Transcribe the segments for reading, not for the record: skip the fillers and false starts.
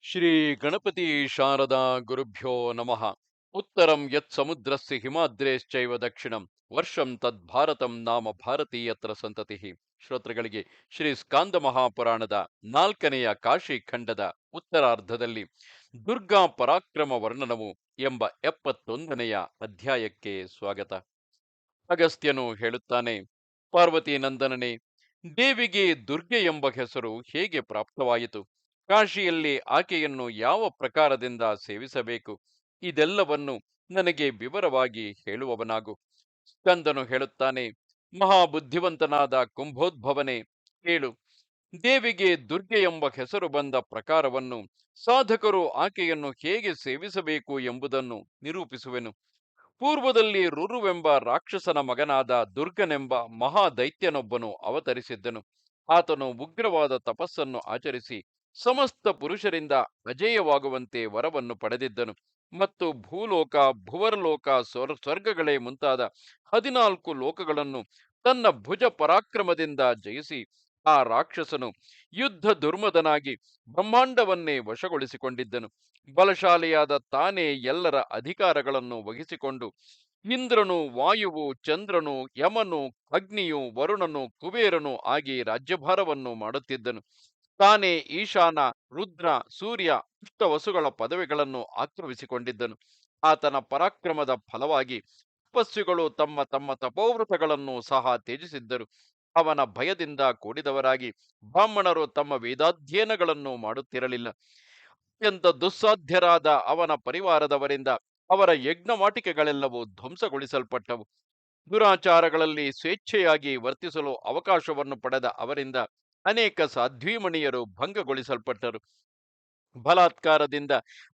ಶ್ರೀ ಗಣಪತಿ ಶಾರದಾ ಗುರುಭ್ಯೋ ನಮಃ. ಉತ್ತರಂ ಯತ್ ಸಮುದ್ರಸ್ಯ ಹಿಮಾದ್ರೇಶ್ಚೈವ ದಕ್ಷಿಣಂ ವರ್ಷಂ ತದ್ ಭಾರತಂ ನಾಮ ಭಾರತೀಯತ್ರ ಸಂತತಿ. ಶ್ರೋತೃಗಳಿಗೆ ಶ್ರೀ ಸ್ಕಾಂದ ಮಹಾಪುರಾಣದ 4ನೆಯ ಕಾಶಿ ಖಂಡದ ಉತ್ತರಾರ್ಧದಲ್ಲಿ ದುರ್ಗಾ ಪರಾಕ್ರಮ ವರ್ಣನವು ಎಂಬ 71ನೆಯ ಅಧ್ಯಾಯಕ್ಕೆ ಸ್ವಾಗತ. ಅಗಸ್ತ್ಯನು ಹೇಳುತ್ತಾನೆ, ಪಾರ್ವತಿ ನಂದನನೇ, ದೇವಿಗೆ ದುರ್ಗೆ ಎಂಬ ಹೆಸರು ಹೇಗೆ ಪ್ರಾಪ್ತವಾಯಿತು? ಕಾಶಿಯಲ್ಲಿ ಆಕೆಯನ್ನು ಯಾವ ಪ್ರಕಾರದಿಂದ ಸೇವಿಸಬೇಕು? ಇದೆಲ್ಲವನ್ನು ನನಗೆ ವಿವರವಾಗಿ ಹೇಳುವವನಾಗು. ಸ್ಕಂದನು ಹೇಳುತ್ತಾನೆ, ಮಹಾಬುದ್ಧಿವಂತನಾದ ಕುಂಭೋದ್ಭವನೇ, ಕೇಳು. ದೇವಿಗೆ ದುರ್ಗೆ ಎಂಬ ಹೆಸರು ಬಂದ ಪ್ರಕಾರವನ್ನು, ಸಾಧಕರು ಆಕೆಯನ್ನು ಹೇಗೆ ಸೇವಿಸಬೇಕು ಎಂಬುದನ್ನು ನಿರೂಪಿಸುವೆನು. ಪೂರ್ವದಲ್ಲಿ ರುರುವೆಂಬ ರಾಕ್ಷಸನ ಮಗನಾದ ದುರ್ಗನೆಂಬ ಮಹಾದೈತ್ಯನೊಬ್ಬನು ಅವತರಿಸಿದ್ದನು. ಆತನು ಉಗ್ರವಾದ ತಪಸ್ಸನ್ನು ಆಚರಿಸಿ ಸಮಸ್ತ ಪುರುಷರಿಂದ ಅಜೇಯವಾಗುವಂತೆ ವರವನ್ನು ಪಡೆದಿದ್ದನು ಮತ್ತು ಭೂಲೋಕ, ಭುವರಲೋಕ, ಸ್ವರ್ಗಗಳೇ ಮುಂತಾದ 14 ಲೋಕಗಳನ್ನು ತನ್ನ ಭುಜ ಪರಾಕ್ರಮದಿಂದ ಜಯಿಸಿ ಆ ರಾಕ್ಷಸನು ಯುದ್ಧ ದುರ್ಮದನಾಗಿ ಬ್ರಹ್ಮಾಂಡವನ್ನೇ ವಶಗೊಳಿಸಿಕೊಂಡಿದ್ದನು. ಬಲಶಾಲಿಯಾದ ತಾನೇ ಎಲ್ಲರ ಅಧಿಕಾರಗಳನ್ನು ವಹಿಸಿಕೊಂಡು ಇಂದ್ರನು, ವಾಯುವು, ಚಂದ್ರನು, ಯಮನು, ಅಗ್ನಿಯು, ವರುಣನು, ಕುಬೇರನು ಆಗಿ ರಾಜ್ಯಭಾರವನ್ನು ಮಾಡುತ್ತಿದ್ದನು. ತಾನೇ ಈಶಾನ, ರುದ್ರ, ಸೂರ್ಯ, ಪುಷ್ಟವಸುಗಳ ಪದವಿಗಳನ್ನು ಆಕ್ರಮಿಸಿಕೊಂಡಿದ್ದನು. ಆತನ ಪರಾಕ್ರಮದ ಫಲವಾಗಿ ತಪಸ್ವಿಗಳು ತಮ್ಮ ತಮ್ಮ ತಪೋವ್ರತಗಳನ್ನು ಸಹ ತ್ಯಜಿಸಿದ್ದರು. ಅವನ ಭಯದಿಂದ ಕೂಡಿದವರಾಗಿ ಬ್ರಾಹ್ಮಣರು ತಮ್ಮ ವೇದಾಧ್ಯಯನಗಳನ್ನು ಮಾಡುತ್ತಿರಲಿಲ್ಲ. ಅತ್ಯಂತ ದುಸ್ಸಾಧ್ಯರಾದ ಅವನ ಪರಿವಾರದವರಿಂದ ಅವರ ಯಜ್ಞವಾಟಿಕೆಗಳೆಲ್ಲವೂ ಧ್ವಂಸಗೊಳಿಸಲ್ಪಟ್ಟವು. ದುರಾಚಾರಗಳಲ್ಲಿ ಸ್ವೇಚ್ಛೆಯಾಗಿ ವರ್ತಿಸಲು ಅವಕಾಶವನ್ನು ಪಡೆದ ಅವರಿಂದ ಅನೇಕ ಸಾಧ್ವೀಮಣಿಯರು ಭಂಗಗೊಳಿಸಲ್ಪಟ್ಟರು. ಬಲಾತ್ಕಾರದಿಂದ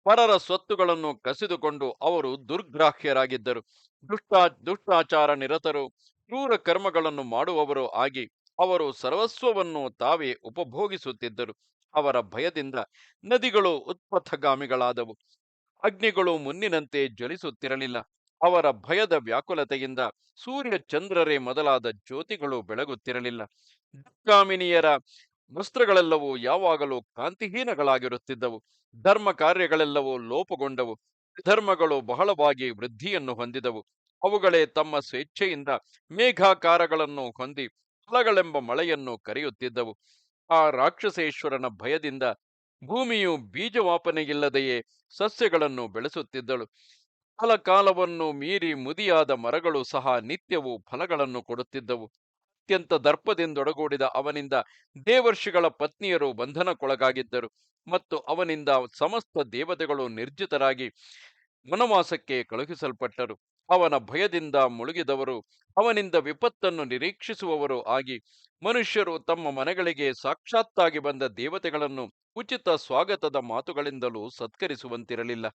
ಪರರ ಸ್ವತ್ತುಗಳನ್ನು ಕಸಿದುಕೊಂಡು ಅವರು ದುರ್ಗ್ರಾಹ್ಯರಾಗಿದ್ದರು. ದುಷ್ಟಾಚಾರ ನಿರತರು, ಕ್ರೂರ ಕರ್ಮಗಳನ್ನು ಮಾಡುವವರು ಆಗಿ ಅವರು ಸರ್ವಸ್ವವನ್ನು ತಾವೇ ಉಪಭೋಗಿಸುತ್ತಿದ್ದರು. ಅವರ ಭಯದಿಂದ ನದಿಗಳು ಉತ್ಪಥಗಾಮಿಗಳಾದವು, ಅಗ್ನಿಗಳು ಮುನ್ನಿನಂತೆ ಜ್ವಲಿಸುತ್ತಿರಲಿಲ್ಲ. ಅವರ ಭಯದ ವ್ಯಾಕುಲತೆಯಿಂದ ಸೂರ್ಯ ಚಂದ್ರರೇ ಮೊದಲಾದ ಜ್ಯೋತಿಗಳು ಬೆಳಗುತ್ತಿರಲಿಲ್ಲ. ದುಃಖಾಮಿನಿಯರ ವಸ್ತ್ರಗಳೆಲ್ಲವೂ ಯಾವಾಗಲೂ ಕಾಂತಿಹೀನಗಳಾಗಿರುತ್ತಿದ್ದವು. ಧರ್ಮ ಕಾರ್ಯಗಳೆಲ್ಲವೂ ಲೋಪಗೊಂಡವು. ಧರ್ಮಗಳು ಬಹಳವಾಗಿ ವೃದ್ಧಿಯನ್ನು ಹೊಂದಿದವು. ಅವುಗಳೇ ತಮ್ಮ ಸ್ವೇಚ್ಛೆಯಿಂದ ಮೇಘಾಕಾರಗಳನ್ನು ಹೊಂದಿ ಫಲಗಳೆಂಬ ಮಳೆಯನ್ನು ಕರೆಯುತ್ತಿದ್ದವು. ಆ ರಾಕ್ಷಸೇಶ್ವರನ ಭಯದಿಂದ ಭೂಮಿಯು ಬೀಜವಾಪನೆಯಿಲ್ಲದೆಯೇ ಸಸ್ಯಗಳನ್ನು ಬೆಳೆಸುತ್ತಿದ್ದಳು. ಕಾಲಕಾಲವನ್ನು ಮೀರಿ ಮುದಿಯಾದ ಮರಗಳು ಸಹ ನಿತ್ಯವೂ ಫಲಗಳನ್ನು ಕೊಡುತ್ತಿದ್ದವು. ಅತ್ಯಂತ ದರ್ಪದಿಂದೊಡಗೂಡಿದ ಅವನಿಂದ ದೇವರ್ಷಿಗಳ ಪತ್ನಿಯರು ಬಂಧನಕ್ಕೊಳಗಾಗಿದ್ದರು ಮತ್ತು ಅವನಿಂದ ಸಮಸ್ತ ದೇವತೆಗಳು ನಿರ್ಜಿತರಾಗಿ ವನವಾಸಕ್ಕೆ ಕಳುಹಿಸಲ್ಪಟ್ಟರು. ಅವನ ಭಯದಿಂದ ಮುಳುಗಿದವರು ಅವನಿಂದ ವಿಪತ್ತನ್ನು ನಿರೀಕ್ಷಿಸುವವರು ಆಗಿ ಮನುಷ್ಯರು ತಮ್ಮ ಮನೆಗಳಿಗೆ ಸಾಕ್ಷಾತ್ತಾಗಿ ಬಂದ ದೇವತೆಗಳನ್ನು ಉಚಿತ ಸ್ವಾಗತದ ಮಾತುಗಳಿಂದಲೂ ಸತ್ಕರಿಸುವಂತಿರಲಿಲ್ಲ.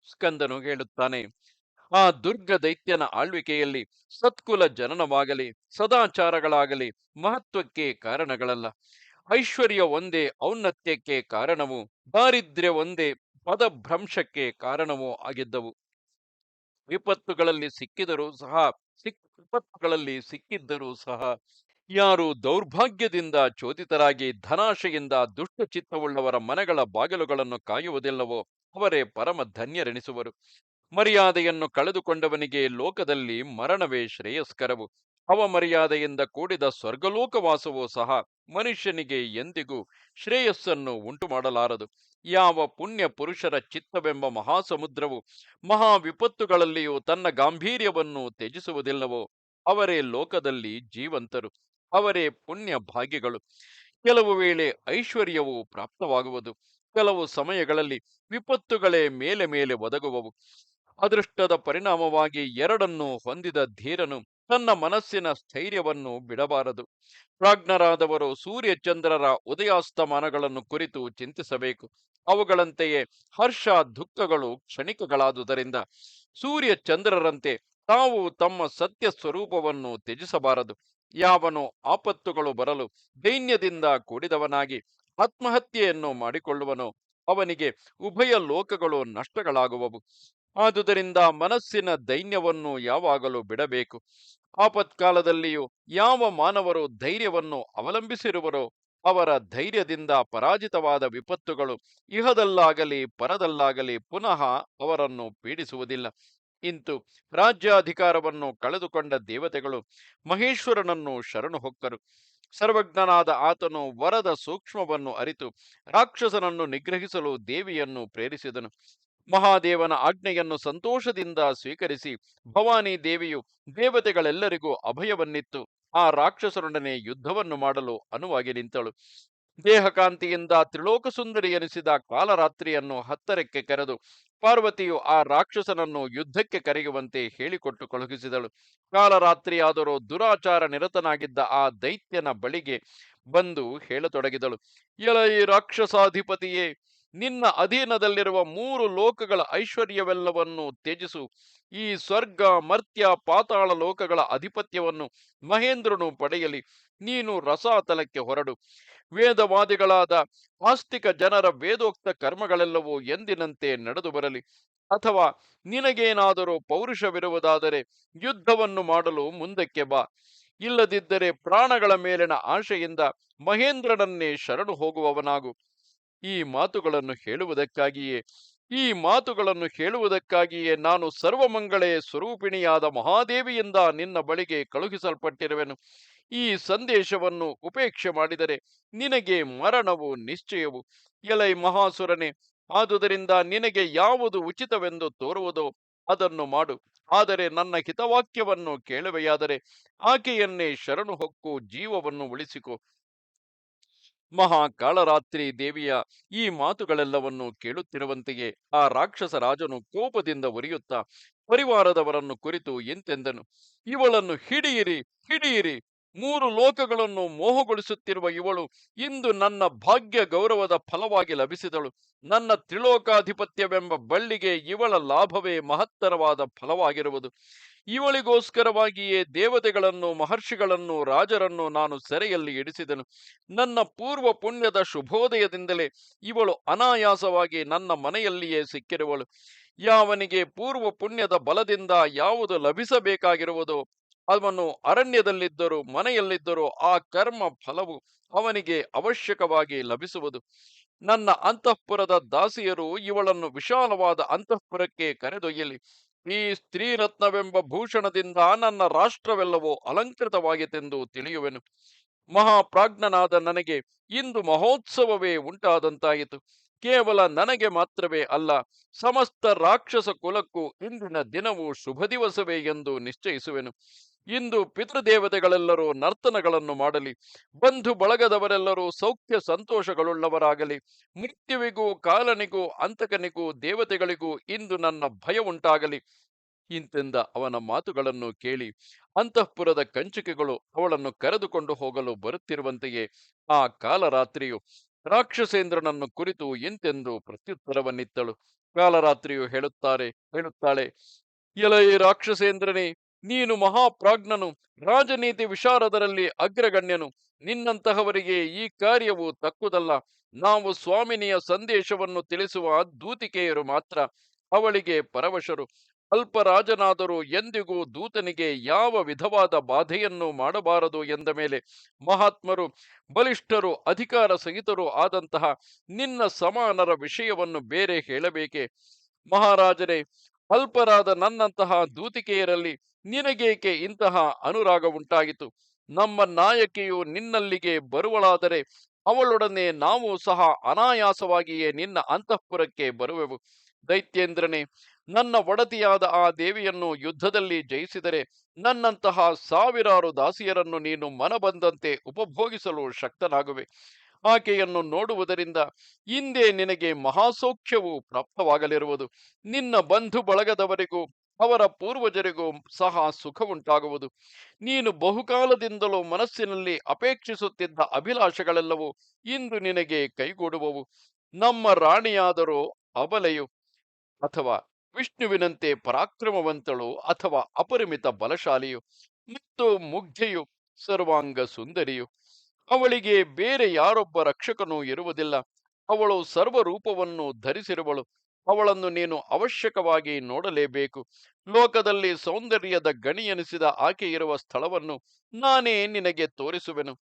ಸ್ಕಂದನು ಹೇಳುತ್ತಾನೆ, ಆ ದುರ್ಗ ದೈತ್ಯನ ಆಳ್ವಿಕೆಯಲ್ಲಿ ಸತ್ಕುಲ ಜನನವಾಗಲಿ, ಸದಾಚಾರಗಳಾಗಲಿ ಮಹತ್ವಕ್ಕೆ ಕಾರಣಗಳಲ್ಲ. ಐಶ್ವರ್ಯ ಒಂದೇ ಔನ್ನತ್ಯಕ್ಕೆ ಕಾರಣವೂ, ದಾರಿದ್ರ್ಯ ಒಂದೇ ಪದಭ್ರಂಶಕ್ಕೆ ಕಾರಣವೂ ಆಗಿದ್ದವು. ವಿಪತ್ತುಗಳಲ್ಲಿ ಸಿಕ್ಕಿದ್ದರೂ ಸಹ ಯಾರು ದೌರ್ಭಾಗ್ಯದಿಂದ ಚೋದಿತರಾಗಿ ಧನಾಶೆಯಿಂದ ದುಷ್ಟಚಿತ್ತವುಳ್ಳವರ ಮನೆಗಳ ಬಾಗಿಲುಗಳನ್ನು ಕಾಯುವುದಿಲ್ಲವೋ ಅವರೇ ಪರಮ ಧನ್ಯರೆನಿಸುವರು. ಮರ್ಯಾದೆಯನ್ನು ಕಳೆದುಕೊಂಡವನಿಗೆ ಲೋಕದಲ್ಲಿ ಮರಣವೇ ಶ್ರೇಯಸ್ಕರವು. ಅವಮರ್ಯಾದೆಯಿಂದ ಕೂಡಿದ ಸ್ವರ್ಗಲೋಕವಾಸವೂ ಸಹ ಮನುಷ್ಯನಿಗೆ ಎಂದಿಗೂ ಶ್ರೇಯಸ್ಸನ್ನು ಉಂಟು ಮಾಡಲಾರದು. ಯಾವ ಪುಣ್ಯ ಪುರುಷರ ಚಿತ್ತವೆಂಬ ಮಹಾಸಮುದ್ರವು ಮಹಾ ವಿಪತ್ತುಗಳಲ್ಲಿಯೂ ತನ್ನ ಗಾಂಭೀರ್ಯವನ್ನು ತ್ಯಜಿಸುವುದಿಲ್ಲವೋ ಅವರೇ ಲೋಕದಲ್ಲಿ ಜೀವಂತರು, ಅವರೇ ಪುಣ್ಯ ಭಾಗಿಗಳು. ಕೆಲವು ವೇಳೆ ಐಶ್ವರ್ಯವು ಪ್ರಾಪ್ತವಾಗುವುದು, ಕೆಲವು ಸಮಯಗಳಲ್ಲಿ ವಿಪತ್ತುಗಳೇ ಮೇಲೆ ಮೇಲೆ ಒದಗುವವು. ಅದೃಷ್ಟದ ಪರಿಣಾಮವಾಗಿ ಎರಡನ್ನೂ ಹೊಂದಿದ ಧೀರನು ತನ್ನ ಮನಸ್ಸಿನ ಸ್ಥೈರ್ಯವನ್ನು ಬಿಡಬಾರದು. ಪ್ರಾಜ್ಞರಾದವರು ಸೂರ್ಯಚಂದ್ರರ ಉದಯಾಸ್ತಮಾನಗಳನ್ನು ಕುರಿತು ಚಿಂತಿಸಬೇಕು. ಅವುಗಳಂತೆಯೇ ಹರ್ಷ ದುಃಖಗಳು ಕ್ಷಣಿಕಗಳಾದುದರಿಂದ ಸೂರ್ಯಚಂದ್ರರಂತೆ ತಾವು ತಮ್ಮ ಸತ್ಯ ಸ್ವರೂಪವನ್ನು ತ್ಯಜಿಸಬಾರದು. ಯಾವನು ಆಪತ್ತುಗಳು ಬರಲು ದೈನ್ಯದಿಂದ ಕೂಡಿದವನಾಗಿ ಆತ್ಮಹತ್ಯೆಯನ್ನು ಮಾಡಿಕೊಳ್ಳುವನೋ ಅವನಿಗೆ ಉಭಯ ಲೋಕಗಳು ನಷ್ಟಗಳಾಗುವವು. ಆದುದರಿಂದ ಮನಸ್ಸಿನ ದೈನ್ಯವನ್ನು ಯಾವಾಗಲೂ ಬಿಡಬೇಕು. ಆಪತ್ಕಾಲದಲ್ಲಿಯೂ ಯಾವ ಮಾನವರು ಧೈರ್ಯವನ್ನು ಅವಲಂಬಿಸಿರುವರೋ ಅವರ ಧೈರ್ಯದಿಂದ ಪರಾಜಿತವಾದ ವಿಪತ್ತುಗಳು ಇಹದಲ್ಲಾಗಲಿ ಪರದಲ್ಲಾಗಲಿ ಪುನಃ ಅವರನ್ನು ಪೀಡಿಸುವುದಿಲ್ಲ. ಇಂತು ರಾಜ್ಯಾಧಿಕಾರವನ್ನು ಕಳೆದುಕೊಂಡ ದೇವತೆಗಳು ಮಹೇಶ್ವರನನ್ನು ಶರಣು ಹೊಕ್ಕರು. ಸರ್ವಜ್ಞನಾದ ಆತನು ವರದ ಸೂಕ್ಷ್ಮವನ್ನು ಅರಿತು ರಾಕ್ಷಸನನ್ನು ನಿಗ್ರಹಿಸಲು ದೇವಿಯನ್ನು ಪ್ರೇರಿಸಿದನು. ಮಹಾದೇವನ ಆಜ್ಞೆಯನ್ನು ಸಂತೋಷದಿಂದ ಸ್ವೀಕರಿಸಿ ಭವಾನಿ ದೇವಿಯು ದೇವತೆಗಳೆಲ್ಲರಿಗೂ ಅಭಯವನ್ನಿತ್ತು ಆ ರಾಕ್ಷಸರೊಡನೆ ಯುದ್ಧವನ್ನು ಮಾಡಲು ಅನುವಾಗಿ ನಿಂತಳು. ದೇಹಕಾಂತಿಯಿಂದ ತ್ರಿಲೋಕ ಸುಂದರಿ ಎನಿಸಿದ ಕಾಲರಾತ್ರಿಯನ್ನು ಹತ್ತರಕ್ಕೆ ಕರೆದು ಪಾರ್ವತಿಯು ಆ ರಾಕ್ಷಸನನ್ನು ಯುದ್ಧಕ್ಕೆ ಕರೆಯುವಂತೆ ಹೇಳಿಕೊಟ್ಟು ಕಳುಹಿಸಿದಳು. ಕಾಲರಾತ್ರಿಯಾದರೂ ದುರಾಚಾರ ನಿರತನಾಗಿದ್ದ ಆ ದೈತ್ಯನ ಬಳಿಗೆ ಬಂದು ಹೇಳತೊಡಗಿದಳು. ಎಲೈ ರಾಕ್ಷಸಾಧಿಪತಿಯೇ, ನಿನ್ನ ಅಧೀನದಲ್ಲಿರುವ 3 ಲೋಕಗಳ ಐಶ್ವರ್ಯವೆಲ್ಲವನ್ನು ತ್ಯಜಿಸು. ಈ ಸ್ವರ್ಗ ಮರ್ತ್ಯ ಪಾತಾಳ ಲೋಕಗಳ ಅಧಿಪತ್ಯವನ್ನು ಮಹೇಂದ್ರನು ಪಡೆಯಲಿ. ನೀನು ರಸಾತಲಕ್ಕೆ ಹೊರಡು. ವೇದವಾದಿಗಳಾದ ಆಸ್ತಿಕ ಜನರ ವೇದೋಕ್ತ ಕರ್ಮಗಳೆಲ್ಲವೂ ಎಂದಿನಂತೆ ನಡೆದು ಬರಲಿ. ಅಥವಾ ನಿನಗೇನಾದರೂ ಪೌರುಷವಿರುವುದಾದರೆ ಯುದ್ಧವನ್ನು ಮಾಡಲು ಮುಂದಕ್ಕೆ ಬಾ. ಇಲ್ಲದಿದ್ದರೆ ಪ್ರಾಣಗಳ ಮೇಲಿನ ಆಶೆಯಿಂದ ಮಹೇಂದ್ರನನ್ನೇ ಶರಣು ಹೋಗುವವನಾಗು. ಈ ಮಾತುಗಳನ್ನು ಹೇಳುವುದಕ್ಕಾಗಿಯೇ ನಾನು ಸರ್ವಮಂಗಳೇ ಸ್ವರೂಪಿಣಿಯಾದ ಮಹಾದೇವಿಯಿಂದ ನಿನ್ನ ಬಳಿಗೆ ಕಳುಹಿಸಲ್ಪಟ್ಟಿರುವೆನು. ಈ ಸಂದೇಶವನ್ನು ಉಪೇಕ್ಷೆ ಮಾಡಿದರೆ ನಿನಗೆ ಮರಣವು ನಿಶ್ಚಯವು. ಎಲೈ ಮಹಾಸುರನೇ, ಆದುದರಿಂದ ನಿನಗೆ ಯಾವುದು ಉಚಿತವೆಂದು ತೋರುವುದೋ ಅದನ್ನು ಮಾಡು. ಆದರೆ ನನ್ನ ಹಿತವಾಕ್ಯವನ್ನು ಕೇಳುವೆಯಾದರೆ ಆಕೆಯನ್ನೇ ಶರಣು ಹೊಕ್ಕು ಜೀವವನ್ನು ಉಳಿಸಿಕೊ. ಮಹಾಕಾಳರಾತ್ರಿ ದೇವಿಯ ಈ ಮಾತುಗಳೆಲ್ಲವನ್ನು ಕೇಳುತ್ತಿರುವಂತೆಯೇ ಆ ರಾಕ್ಷಸ ರಾಜನು ಕೋಪದಿಂದ ಉರಿಯುತ್ತಾ ಪರಿವಾರದವರನ್ನು ಕುರಿತು ಇಂತೆಂದನು. ಇವಳನ್ನು ಹಿಡಿಯಿರಿ, ಹಿಡಿಯಿರಿ. 3 ಲೋಕಗಳನ್ನು ಮೋಹಗೊಳಿಸುತ್ತಿರುವ ಇವಳು ಇಂದು ನನ್ನ ಭಾಗ್ಯ ಗೌರವದ ಫಲವಾಗಿ ಲಭಿಸಿದಳು. ನನ್ನ ತ್ರಿಲೋಕಾಧಿಪತ್ಯವೆಂಬ ಬಳ್ಳಿಗೆ ಇವಳ ಲಾಭವೇ ಮಹತ್ತರವಾದ ಫಲವಾಗಿರುವುದು. ಇವಳಿಗೋಸ್ಕರವಾಗಿಯೇ ದೇವತೆಗಳನ್ನು, ಮಹರ್ಷಿಗಳನ್ನು, ರಾಜರನ್ನು ನಾನು ಸೆರೆಯಲ್ಲಿ ಇಡಿಸಿದನು. ನನ್ನ ಪೂರ್ವ ಪುಣ್ಯದ ಶುಭೋದಯದಿಂದಲೇ ಇವಳು ಅನಾಯಾಸವಾಗಿ ನನ್ನ ಮನೆಯಲ್ಲಿಯೇ ಸಿಕ್ಕಿರುವಳು. ಯಾವನಿಗೆ ಪೂರ್ವ ಪುಣ್ಯದ ಬಲದಿಂದ ಯಾವುದು ಲಭಿಸಬೇಕಾಗಿರುವುದೋ ಅವನು ಅರಣ್ಯದಲ್ಲಿದ್ದರೂ ಮನೆಯಲ್ಲಿದ್ದರೂ ಆ ಕರ್ಮ ಫಲವು ಅವನಿಗೆ ಅವಶ್ಯಕವಾಗಿ ಲಭಿಸುವುದು. ನನ್ನ ಅಂತಃಪುರದ ದಾಸಿಯರು ಇವಳನ್ನು ವಿಶಾಲವಾದ ಅಂತಃಪುರಕ್ಕೆ ಕರೆದೊಯ್ಯಲಿ. ಈ ಸ್ತ್ರೀರತ್ನವೆಂಬ ಭೂಷಣದಿಂದ ನನ್ನ ರಾಷ್ಟ್ರವೆಲ್ಲವೂ ಅಲಂಕೃತವಾಗಿತ್ತೆಂದು ತಿಳಿಯುವೆನು. ಮಹಾಪ್ರಾಜ್ಞನಾದ ನನಗೆ ಇಂದು ಮಹೋತ್ಸವವೇ ಉಂಟಾದಂತಾಯಿತು. ಕೇವಲ ನನಗೆ ಮಾತ್ರವೇ ಅಲ್ಲ, ಸಮಸ್ತ ರಾಕ್ಷಸ ಕುಲಕ್ಕೂ ಇಂದಿನ ದಿನವು ಶುಭ ದಿವಸವೇ ಎಂದು ನಿಶ್ಚಯಿಸುವೆನು. ಇಂದು ಪಿತೃದೇವತೆಗಳೆಲ್ಲರೂ ನರ್ತನಗಳನ್ನು ಮಾಡಲಿ. ಬಂಧು ಬಳಗದವರೆಲ್ಲರೂ ಸೌಖ್ಯ ಸಂತೋಷಗಳುಳ್ಳವರಾಗಲಿ. ಮೃತ್ಯುವಿಗೂ, ಕಾಲನಿಗೂ, ಅಂತಕನಿಗೂ, ದೇವತೆಗಳಿಗೂ ಇಂದು ನನ್ನ ಭಯ ಉಂಟಾಗಲಿ. ಇಂತೆಂದ ಅವನ ಮಾತುಗಳನ್ನು ಕೇಳಿ ಅಂತಃಪುರದ ಕಂಚುಕಿಗಳು ಅವಳನ್ನು ಕರೆದುಕೊಂಡು ಹೋಗಲು ಬರುತ್ತಿರುವಂತೆಯೇ ಆ ಕಾಲರಾತ್ರಿಯು ರಾಕ್ಷಸೇಂದ್ರನನ್ನು ಕುರಿತು ಇಂತೆಂದು ಪ್ರತ್ಯುತ್ತರವನ್ನಿತ್ತಳು. ಕಾಲರಾತ್ರಿಯು ಹೇಳುತ್ತಾಳೆ, ಎಲೈ ರಾಕ್ಷಸೇಂದ್ರನೇ, ನೀನು ಮಹಾಪ್ರಾಜ್ಞನು, ರಾಜನೀತಿ ವಿಶಾರದರಲ್ಲಿ ಅಗ್ರಗಣ್ಯನು. ನಿನ್ನಂತಹವರಿಗೆ ಈ ಕಾರ್ಯವು ತಕ್ಕುದಲ್ಲ. ನಾವು ಸ್ವಾಮಿನಿಯ ಸಂದೇಶವನ್ನು ತಿಳಿಸುವ ದೂತಿಕೆಯರು ಮಾತ್ರ. ಅವಳಿಗೆ ಪರವಶರು. ಅಲ್ಪರಾಜನಾದರೂ ಎಂದಿಗೂ ದೂತನಿಗೆ ಯಾವ ವಿಧವಾದ ಬಾಧೆಯನ್ನು ಮಾಡಬಾರದು ಎಂದ ಮೇಲೆ ಮಹಾತ್ಮರು, ಬಲಿಷ್ಠರು, ಅಧಿಕಾರ ಸಹಿತರು ಆದಂತಹ ನಿನ್ನ ಸಮಾನರ ವಿಷಯವನ್ನು ಬೇರೆ ಹೇಳಬೇಕೆ? ಮಹಾರಾಜರೇ, ಅಲ್ಪರಾದ ನನ್ನಂತಹ ದೂತಿಕೆಯರಲ್ಲಿ ನಿನಗೇಕೆ ಇಂತಹ ಅನುರಾಗ ಉಂಟಾಯಿತು? ನಮ್ಮ ನಾಯಕಿಯು ನಿನ್ನಲ್ಲಿಗೆ ಬರುವಳಾದರೆ ಅವಳೊಡನೆ ನಾವು ಸಹ ಅನಾಯಾಸವಾಗಿಯೇ ನಿನ್ನ ಅಂತಃಪುರಕ್ಕೆ ಬರುವೆವು. ದೈತ್ಯೇಂದ್ರನೇ, ನನ್ನ ಒಡತಿಯಾದ ಆ ದೇವಿಯನ್ನು ಯುದ್ಧದಲ್ಲಿ ಜಯಿಸಿದರೆ ನನ್ನಂತಹ ಸಾವಿರಾರು ದಾಸಿಯರನ್ನು ನೀನು ಮನಬಂದಂತೆ ಉಪಭೋಗಿಸಲು ಶಕ್ತನಾಗುವೆ. ಆಕೆಯನ್ನು ನೋಡುವುದರಿಂದ ಇಂದೇ ನಿನಗೆ ಮಹಾಸೌಖ್ಯವು ಪ್ರಾಪ್ತವಾಗಲಿರುವುದು. ನಿನ್ನ ಬಂಧು ಬಳಗದವರಿಗೂ ಅವರ ಪೂರ್ವಜರಿಗೂ ಸಹ ಸುಖವುಂಟಾಗುವುದು. ನೀನು ಬಹುಕಾಲದಿಂದಲೂ ಮನಸ್ಸಿನಲ್ಲಿ ಅಪೇಕ್ಷಿಸುತ್ತಿದ್ದ ಅಭಿಲಾಷೆಗಳೆಲ್ಲವೂ ಇಂದು ನಿನಗೆ ಕೈಗೂಡುವವು. ನಮ್ಮ ರಾಣಿಯಾದರೂ ಅಬಲೆಯು ಅಥವಾ ವಿಷ್ಣುವಿನಂತೆ ಪರಾಕ್ರಮವಂತಳು ಅಥವಾ ಅಪರಿಮಿತ ಬಲಶಾಲಿಯು ಮತ್ತು ಮುಗ್ಧೆಯು, ಸರ್ವಾಂಗ ಸುಂದರಿಯು. ಅವಳಿಗೆ ಬೇರೆ ಯಾರೊಬ್ಬ ರಕ್ಷಕನೂ ಇರುವುದಿಲ್ಲ. ಅವಳು ಸರ್ವರೂಪವನ್ನು ಧರಿಸಿರುವಳು. ಅವಳನ್ನು ನೀನು ಅವಶ್ಯಕವಾಗಿ ನೋಡಲೇಬೇಕು. ಲೋಕದಲ್ಲಿ ಸೌಂದರ್ಯದ ಗಣಿ ಎನಿಸಿದ ಆಕೆ ಇರುವ ಸ್ಥಳವನ್ನು ನಾನೇ ನಿನಗೆ ತೋರಿಸುವೆನು.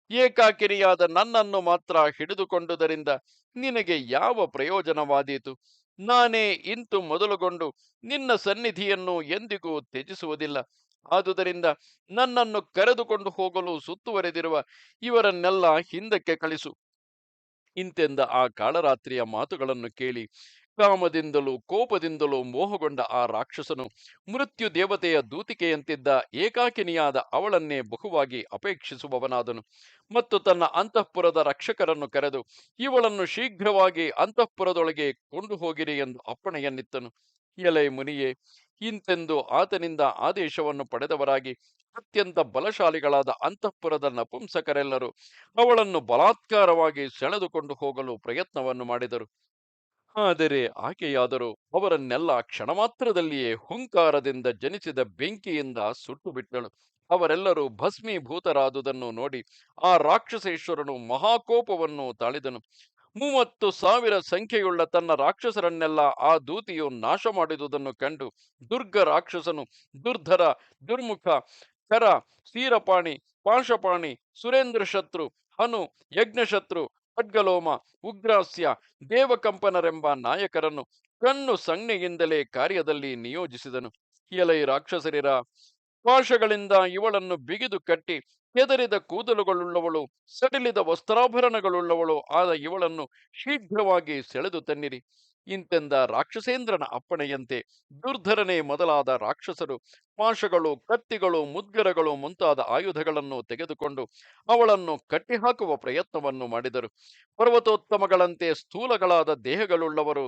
ಏಕಾಕಿನಿಯಾದ ನನ್ನನ್ನು ಮಾತ್ರ ಹಿಡಿದುಕೊಂಡುದರಿಂದ ನಿನಗೆ ಯಾವ ಪ್ರಯೋಜನವಾದೀತು? ನಾನೇ ಇಂತು ಮೊದಲುಗೊಂಡು ನಿನ್ನ ಸನ್ನಿಧಿಯನ್ನು ಎಂದಿಗೂ ತ್ಯಜಿಸುವುದಿಲ್ಲ. ಆದುದರಿಂದ ನನ್ನನ್ನು ಕರೆದುಕೊಂಡು ಹೋಗಲು ಸುತ್ತುವರೆದಿರುವ ಇವರನ್ನೆಲ್ಲ ಹಿಂದಕ್ಕೆ ಕಳಿಸು. ಇಂತೆಂದ ಆ ಕಾಳರಾತ್ರಿಯ ಮಾತುಗಳನ್ನು ಕೇಳಿ ಕಾಮದಿಂದಲೂ ಕೋಪದಿಂದಲೂ ಮೋಹಗೊಂಡ ಆ ರಾಕ್ಷಸನು ಮೃತ್ಯು ದೇವತೆಯ ದೂತಿಕೆಯಂತಿದ್ದ ಏಕಾಕಿನಿಯಾದ ಅವಳನ್ನೇ ಬಹುವಾಗಿ ಅಪೇಕ್ಷಿಸುವವನಾದನು. ಮತ್ತು ತನ್ನ ಅಂತಃಪುರದ ರಕ್ಷಕರನ್ನು ಕರೆದು ಇವಳನ್ನು ಶೀಘ್ರವಾಗಿ ಅಂತಃಪುರದೊಳಗೆ ಕೊಂಡು ಹೋಗಿರಿ ಎಂದು ಅಪ್ಪಣೆಯನ್ನಿತ್ತನು. ಎಲೆ ಮುನಿಯೇ, ಇಂತೆಂದು ಆತನಿಂದ ಆದೇಶವನ್ನು ಪಡೆದವರಾಗಿ ಅತ್ಯಂತ ಬಲಶಾಲಿಗಳಾದ ಅಂತಃಪುರದ ನಪುಂಸಕರೆಲ್ಲರೂ ಅವಳನ್ನು ಬಲಾತ್ಕಾರವಾಗಿ ಸೆಳೆದುಕೊಂಡು ಹೋಗಲು ಪ್ರಯತ್ನವನ್ನು ಮಾಡಿದರು. ಆದರೆ ಆಕೆಯಾದರೂ ಅವರನ್ನೆಲ್ಲ ಕ್ಷಣಮಾತ್ರದಲ್ಲಿಯೇ ಹುಂಕಾರದಿಂದ ಜನಿಸಿದ ಬೆಂಕಿಯಿಂದ ಸುಟ್ಟು ಬಿಟ್ಟಳು. ಅವರೆಲ್ಲರೂ ಭಸ್ಮೀಭೂತರಾದುದನ್ನು ನೋಡಿ ಆ ರಾಕ್ಷಸೇಶ್ವರನು ಮಹಾಕೋಪವನ್ನು ತಾಳಿದನು. 30,000 ಸಂಖ್ಯೆಯುಳ್ಳ ತನ್ನ ರಾಕ್ಷಸರನ್ನೆಲ್ಲ ಆ ದೂತಿಯು ನಾಶ ಮಾಡಿದುದನ್ನು ಕಂಡು ದುರ್ಗ ರಾಕ್ಷಸನು ದುರ್ಧರ, ದುರ್ಮುಖ, ಕರ, ಕ್ಷೀರಪಾಣಿ, ಪಾಶಪಾಣಿ, ಸುರೇಂದ್ರ ಶತ್ರು, ಹನು, ಯಜ್ಞಶತ್ರು, ಖಡ್ಗಲೋಮ, ಉಗ್ರಾಸ್ಯ, ದೇವಕಂಪನರೆಂಬ ನಾಯಕರನ್ನು ಕಣ್ಣು ಸಣ್ಣೆಯಿಂದಲೇ ಕಾರ್ಯದಲ್ಲಿ ನಿಯೋಜಿಸಿದನು. ಎಲೈ ರಾಕ್ಷಸರಿರ, ಪಾಶಗಳಿಂದ ಇವಳನ್ನು ಬಿಗಿದು ಕಟ್ಟಿ ಕೆದರಿದ ಕೂದಲುಗಳುಳ್ಳವಳು, ಸಡಿಲಿದ ವಸ್ತ್ರಾಭರಣಗಳುಳ್ಳವಳು ಆದ ಇವಳನ್ನು ಶೀಘ್ರವಾಗಿ ಸೆಳೆದು ತನ್ನಿರಿ. ಇಂತೆಂದ ರಾಕ್ಷಸೇಂದ್ರನ ಅಪ್ಪಣೆಯಂತೆ ದುರ್ಧರನೇ ಮೊದಲಾದ ರಾಕ್ಷಸರು ಪಾಶಗಳು, ಕತ್ತಿಗಳು, ಮುದ್ಗರಗಳು ಮುಂತಾದ ಆಯುಧಗಳನ್ನು ತೆಗೆದುಕೊಂಡು ಅವಳನ್ನು ಕಟ್ಟಿಹಾಕುವ ಪ್ರಯತ್ನವನ್ನು ಮಾಡಿದರು. ಪರ್ವತೋತ್ತಮಗಳಂತೆ ಸ್ಥೂಲಗಳಾದ ದೇಹಗಳುಳ್ಳವರು,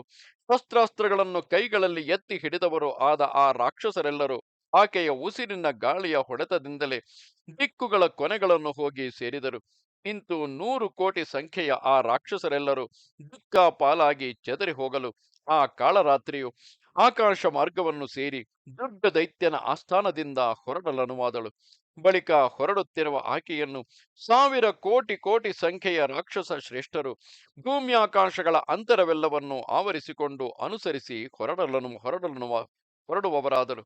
ಶಸ್ತ್ರಾಸ್ತ್ರಗಳನ್ನು ಕೈಗಳಲ್ಲಿ ಎತ್ತಿ ಹಿಡಿದವರು ಆದ ಆ ರಾಕ್ಷಸರೆಲ್ಲರೂ ಆಕೆಯ ಉಸಿರಿನ ಗಾಳಿಯ ಹೊಡೆತದಿಂದಲೇ ದಿಕ್ಕುಗಳ ಕೊನೆಗಳನ್ನು ಹೋಗಿ ಸೇರಿದರು. ಇಂತು 100 ಕೋಟಿ ಸಂಖ್ಯೆಯ ಆ ರಾಕ್ಷಸರೆಲ್ಲರೂ ದಿಕ್ಕಾಪಾಲಾಗಿ ಚೆದರಿ ಹೋಗಲು ಆ ಕಾಳರಾತ್ರಿಯು ಆಕಾಶ ಮಾರ್ಗವನ್ನು ಸೇರಿ ದುರ್ಗ ದೈತ್ಯನ ಆಸ್ಥಾನದಿಂದ ಹೊರಡಲನುವಾದಳು. ಬಳಿಕ ಹೊರಡುತ್ತಿರುವ ಆಕೆಯನ್ನು 1,000 ಕೋಟಿ ಸಂಖ್ಯೆಯ ರಾಕ್ಷಸ ಶ್ರೇಷ್ಠರು ಭೂಮ್ಯಾಕಾಶಗಳ ಅಂತರವೆಲ್ಲವನ್ನು ಆವರಿಸಿಕೊಂಡು ಅನುಸರಿಸಿ ಹೊರಡುವವರಾದರು.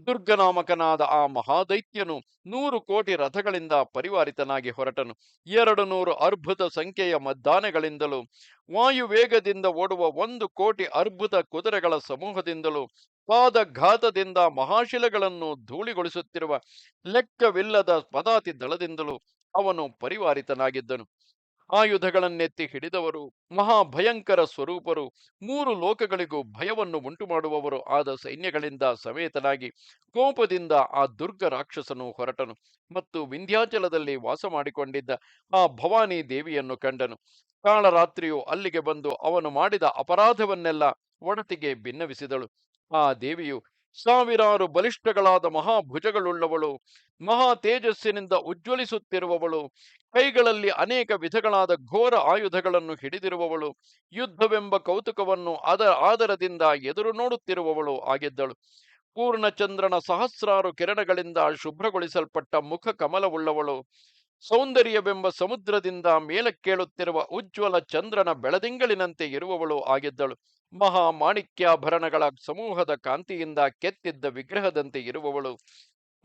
ದುರ್ಗನಾಮಕನಾದ ಆ ಮಹಾದೈತ್ಯನು 100 ಕೋಟಿ ರಥಗಳಿಂದ ಪರಿವಾರಿತನಾಗಿ ಹೊರಟನು. 200 ಅರ್ಬುದ ಸಂಖ್ಯೆಯ ಮದ್ದಾನೆಗಳಿಂದಲೂ ವಾಯುವೇಗದಿಂದ ಓಡುವ 1 ಕೋಟಿ ಅರ್ಬುದ ಕುದುರೆಗಳ ಸಮೂಹದಿಂದಲೂ ಪಾದಘಾತದಿಂದ ಮಹಾಶಿಲೆಗಳನ್ನು ಧೂಳಿಗೊಳಿಸುತ್ತಿರುವ ಲೆಕ್ಕವಿಲ್ಲದ ಪದಾತಿ ದಳದಿಂದಲೂ ಅವನು ಪರಿವಾರಿತನಾಗಿದ್ದನು. ಆಯುಧಗಳನ್ನೆತ್ತಿ ಹಿಡಿದವರು, ಮಹಾಭಯಂಕರ ಸ್ವರೂಪರು, 3 ಲೋಕಗಳಿಗೂ ಭಯವನ್ನು ಉಂಟುಮಾಡುವವರು ಆದ ಸೈನ್ಯಗಳಿಂದ ಸಮೇತನಾಗಿ ಕೋಪದಿಂದ ಆ ದುರ್ಗ ರಾಕ್ಷಸನು ಹೊರಟನು ಮತ್ತು ವಿಂಧ್ಯಾಚಲದಲ್ಲಿ ವಾಸ ಮಾಡಿಕೊಂಡಿದ್ದ ಆ ಭವಾನಿ ದೇವಿಯನ್ನು ಕಂಡನು. ಕಾಳರಾತ್ರಿಯು ಅಲ್ಲಿಗೆ ಬಂದು ಅವನು ಮಾಡಿದ ಅಪರಾಧವನ್ನೆಲ್ಲ ಒಡತಿಗೆ ಭಿನ್ನವಿಸಿದಳು. ಆ ದೇವಿಯು ಸಾವಿರಾರು ಬಲಿಷ್ಠಗಳಾದ ಮಹಾಭುಜಗಳುಳ್ಳವಳು, ಮಹಾ ತೇಜಸ್ಸಿನಿಂದ ಉಜ್ವಲಿಸುತ್ತಿರುವವಳು, ಕೈಗಳಲ್ಲಿ ಅನೇಕ ವಿಧಗಳಾದ ಘೋರ ಆಯುಧಗಳನ್ನು ಹಿಡಿದಿರುವವಳು, ಯುದ್ಧವೆಂಬ ಕೌತುಕವನ್ನು ಆದರದಿಂದ ಎದುರು ನೋಡುತ್ತಿರುವವಳು ಆಗಿದ್ದಳು. ಪೂರ್ಣಚಂದ್ರನ ಸಹಸ್ರಾರು ಕಿರಣಗಳಿಂದ ಶುಭ್ರಗೊಳಿಸಲ್ಪಟ್ಟ ಮುಖ ಕಮಲವುಳ್ಳವಳು, ಸೌಂದರ್ಯವೆಂಬ ಸಮುದ್ರದಿಂದ ಮೇಲಕ್ಕೇಳುತ್ತಿರುವ ಉಜ್ವಲ ಚಂದ್ರನ ಬೆಳದಿಂಗಳಿನಂತೆ ಇರುವವಳು ಆಗಿದ್ದಳು. ಮಹಾ ಮಾಣಿಕ್ಯಾಭರಣಗಳ ಸಮೂಹದ ಕಾಂತಿಯಿಂದ ಕೆತ್ತಿದ್ದ ವಿಗ್ರಹದಂತೆ ಇರುವವಳು,